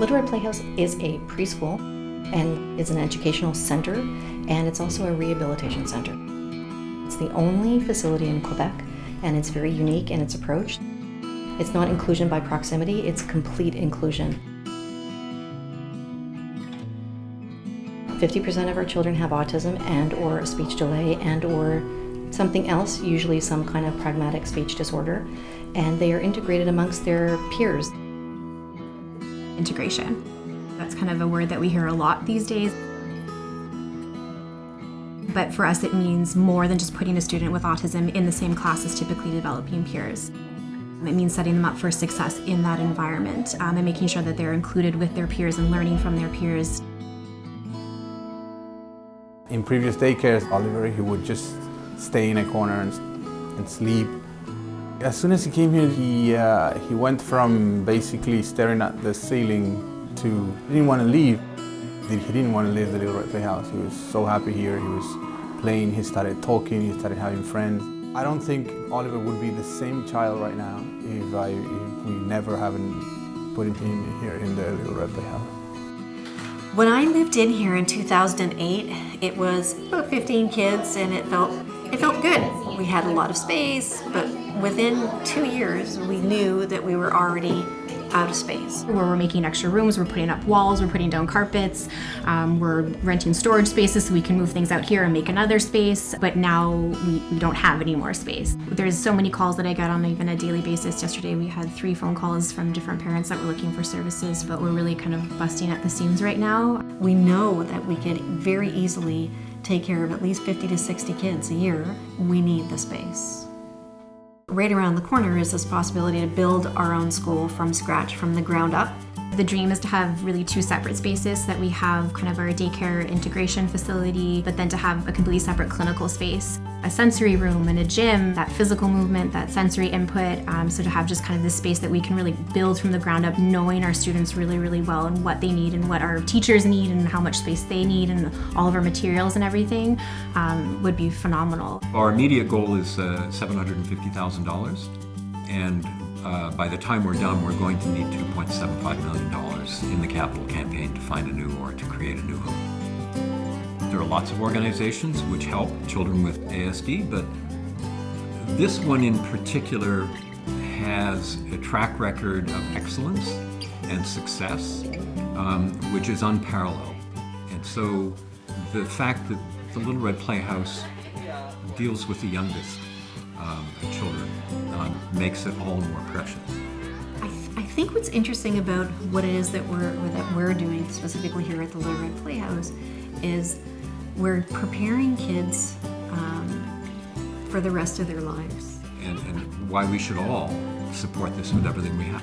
Little Red Playhouse is a preschool and it's an educational center, and it's also a rehabilitation center. It's the only facility in Quebec, and it's very unique in its approach. It's not inclusion by proximity, it's complete inclusion. 50% of our children have autism and or a speech delay and or something else, usually some kind of pragmatic speech disorder, and they are integrated amongst their peers. Integration. That's kind of a word that we hear a lot these days. But for us, it means more than just putting a student with autism in the same class as typically developing peers. It means setting them up for success in that environment and making sure that they're included with their peers and learning from their peers. In previous daycares, Oliver, he would just stay in a corner and sleep. As soon as he came here, he went from basically staring at the ceiling to he didn't want to leave. He didn't want to leave the Little Red Playhouse. He was so happy here. He was playing, he started talking, he started having friends. I don't think Oliver would be the same child right now if we never haven't put him here in the Little Red Playhouse. When I moved in here in 2008, it was about 15 kids and it felt good. We had a lot of space, but within 2 years, we knew that we were already out of space. Where we're making extra rooms, we're putting up walls, we're putting down carpets, we're renting storage spaces so we can move things out here and make another space, but now we don't have any more space. There's so many calls that I get on even a daily basis. Yesterday we had 3 phone calls from different parents that were looking for services, but we're really kind of busting at the seams right now. We know that we could very easily take care of at least 50 to 60 kids a year. We need the space. Right around the corner is this possibility to build our own school from scratch, from the ground up. The dream is to have really 2 separate spaces, so that we have kind of our daycare integration facility, but then to have a completely separate clinical space, a sensory room and a gym, that physical movement, that sensory input, so to have just kind of this space that we can really build from the ground up, knowing our students really, really well and what they need and what our teachers need and how much space they need and all of our materials and everything would be phenomenal. Our immediate goal is $750,000, and by the time we're done, we're going to need $2.75 million in the capital campaign to find a new or to create a new home. There are lots of organizations which help children with ASD, but this one in particular has a track record of excellence and success, which is unparalleled. And so the fact that the Little Red Playhouse deals with the youngest children makes it all the more precious. I think what's interesting about what it is that we're doing specifically here at the Little Red Playhouse is we're preparing kids for the rest of their lives. And why we should all support this with everything we have.